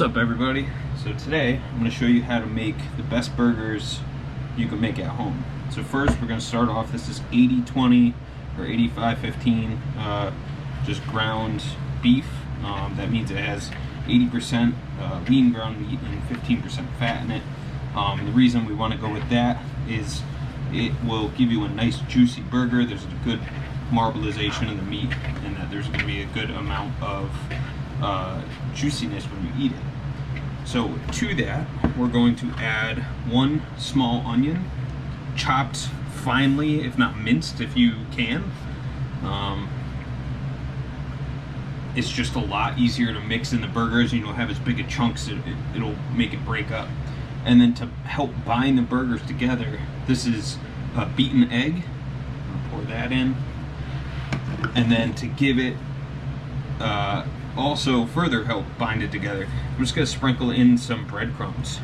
up, everybody? So today I'm going to show you how to make the best burgers you can make at home. So first we're going to start off, this is 80-20 or 85-15 just ground beef. That means it has 80% lean ground meat and 15% fat in it. The reason we want to go with that is it will give you a nice juicy burger. There's a good marbleization of the meat, and that there's going to be a good amount of juiciness when you eat it. So to that, we're going to add one small onion, chopped finely, if not minced if you can. It's just a lot easier to mix in the burgers. You don't have as big of chunks, it'll make it break up. And then to help bind the burgers together, this is a beaten egg. I'll pour that in. And then to give it also further help bind it together, I'm just going to sprinkle in some breadcrumbs.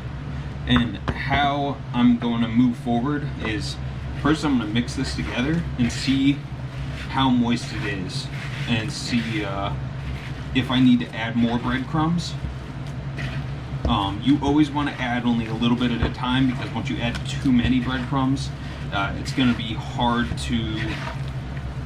And how I'm going to move forward is, first I'm going to mix this together and see how moist it is, and see if I need to add more breadcrumbs. You always want to add only a little bit at a time, because once you add too many breadcrumbs, it's going to be hard to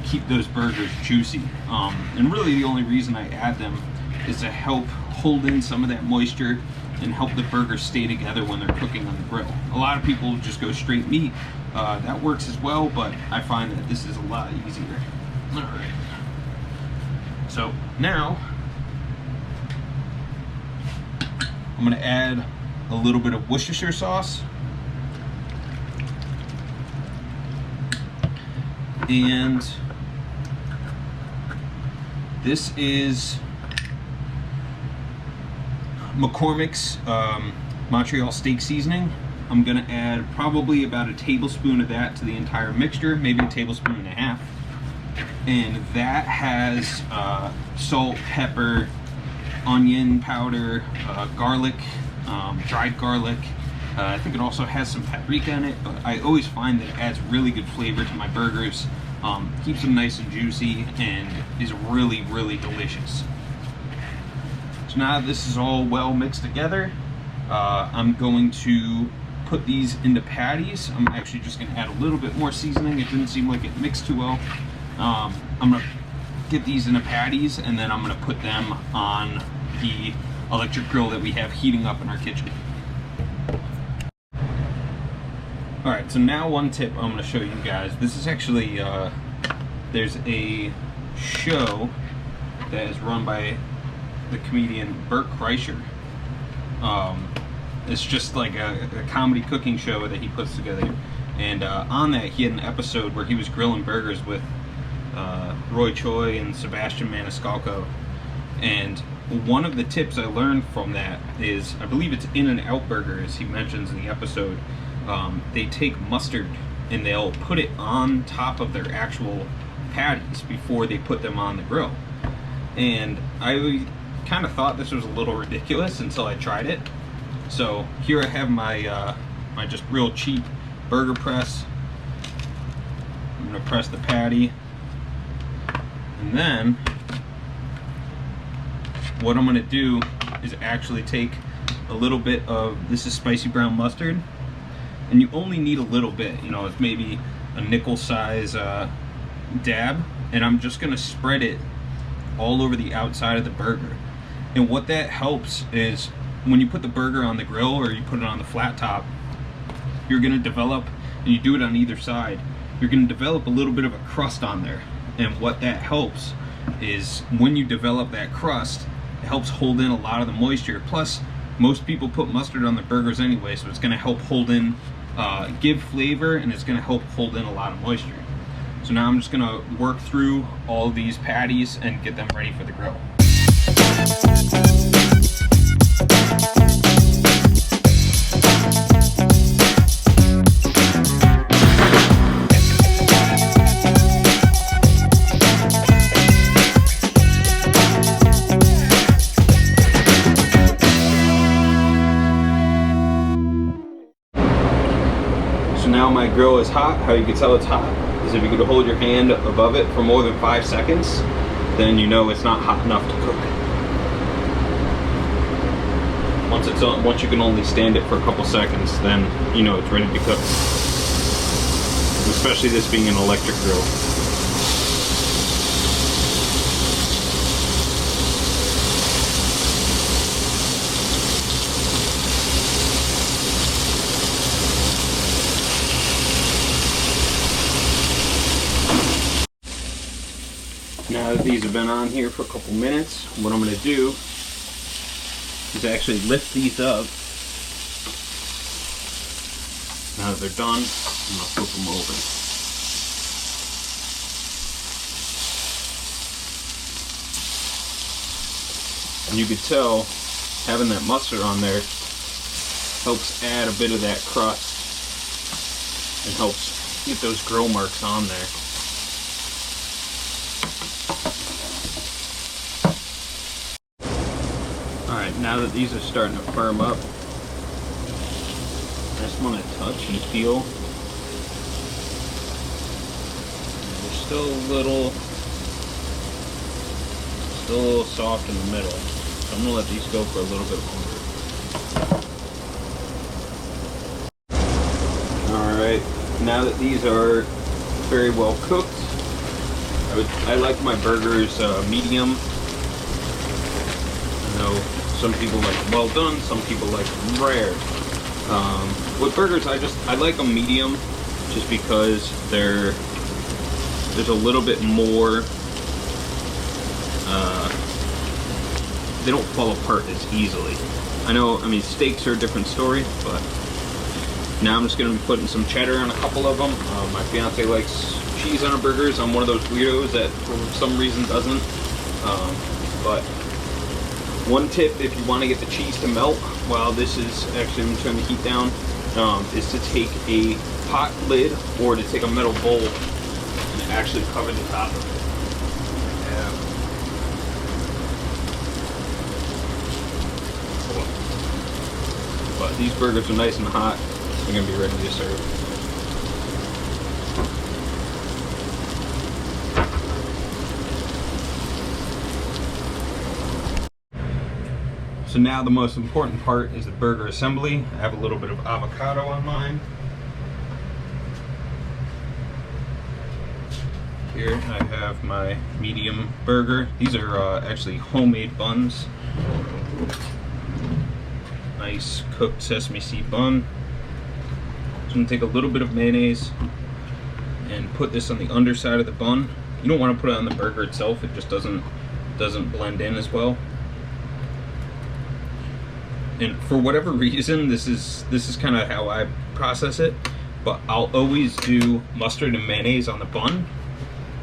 keep those burgers juicy. And really the only reason I add them is to help hold in some of that moisture and help the burgers stay together when they're cooking on the grill. A lot of people just go straight meat. That works as well, but I find that this is a lot easier. All right. So now I'm going to add a little bit of Worcestershire sauce. And this is McCormick's Montreal steak seasoning. I'm going to add probably about a tablespoon of that to the entire mixture, maybe a tablespoon and a half. And that has salt, pepper, onion powder, garlic, dried garlic. I think it also has some paprika in it, but I always find that it adds really good flavor to my burgers, keeps them nice and juicy, and is really, really delicious. So now this is all well mixed together, I'm going to put these into patties. I'm actually just going to add a little bit more seasoning. It didn't seem like it mixed too well. I'm going to get these into patties, and then I'm going to put them on the electric grill that we have heating up in our kitchen. Alright, so now one tip I'm going to show you guys. This is actually, there's a show that is run by the comedian Bert Kreischer. It's just like a comedy cooking show that he puts together. And on that, he had an episode where he was grilling burgers with Roy Choi and Sebastian Maniscalco. And one of the tips I learned from that is, I believe it's In-N-Out Burger, as he mentions in the episode, they take mustard and they'll put it on top of their actual patties before they put them on the grill. And I kind of thought this was a little ridiculous until I tried it. So here I have my my just real cheap burger press. I'm going to press the patty, and then what I'm going to do is actually take a little bit of, this is spicy brown mustard, and you only need a little bit, you know, it's maybe a nickel size dab, and I'm just going to spread it all over the outside of the burger. And what that helps is, when you put the burger on the grill or you put it on the flat top, you're going to develop, and you do it on either side, you're going to develop a little bit of a crust on there. And what that helps is, when you develop that crust, it helps hold in a lot of the moisture. Plus, most people put mustard on their burgers anyway, so it's going to help hold in, give flavor, and it's going to help hold in a lot of moisture. So now I'm just going to work through all of these patties and get them ready for the grill. So now my grill is hot. How you can tell it's hot is if you could hold your hand above it for more than 5 seconds, then you know it's not hot enough to cook. Once you can only stand it for a couple seconds, then you know it's ready to cook. Especially this being an electric grill. Now that these have been on here for a couple minutes, what I'm going to do is actually lift these up. Now that they're done, I'm going to flip them over. And you can tell having that mustard on there helps add a bit of that crust and helps get those grill marks on there. Alright, now that these are starting to firm up, I just want to touch and feel. They're still a little soft in the middle, so I'm going to let these go for a little bit longer. Alright, now that these are very well cooked, I like my burgers medium. I know some people like them well done, some people like them rare. With burgers, I like them medium, just because there's a little bit more. They don't fall apart as easily. I mean, steaks are a different story, but now I'm just going to be putting some cheddar on a couple of them. My fiance likes cheese on her burgers. I'm one of those weirdos that for some reason doesn't. But one tip, if you want to get the cheese to melt while this is actually, I'm turning the heat down, is to take a pot lid or to take a metal bowl and actually cover the top of it. But these burgers are nice and hot. They're going to be ready to serve. So now the most important part is the burger assembly. I have a little bit of avocado on mine. Here I have my medium burger. These are actually homemade buns. Nice cooked sesame seed bun. So I'm gonna take a little bit of mayonnaise and put this on the underside of the bun. You don't want to put it on the burger itself; it just doesn't blend in as well. And for whatever reason, this is kind of how I process it. But I'll always do mustard and mayonnaise on the bun,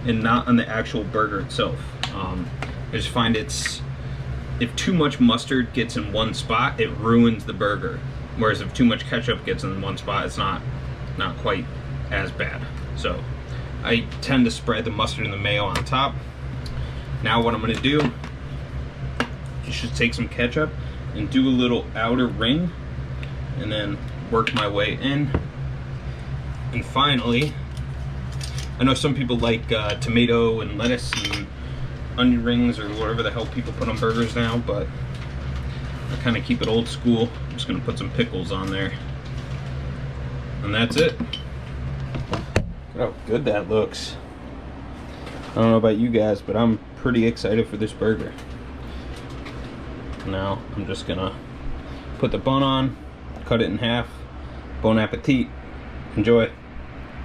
and not on the actual burger itself. I just find if too much mustard gets in one spot, it ruins the burger. Whereas if too much ketchup gets in one spot, it's not quite as bad. So I tend to spread the mustard and the mayo on top. Now what I'm gonna do is just take some ketchup and do a little outer ring and then work my way in. And finally, I know some people like tomato and lettuce and onion rings or whatever the hell people put on burgers now, but I kind of keep it old school. I'm just gonna put some pickles on there. And that's it. Look how good that looks. I don't know about you guys, but I'm pretty excited for this burger. Now I'm just gonna put the bun on, cut it in half. Bon appetit. Enjoy.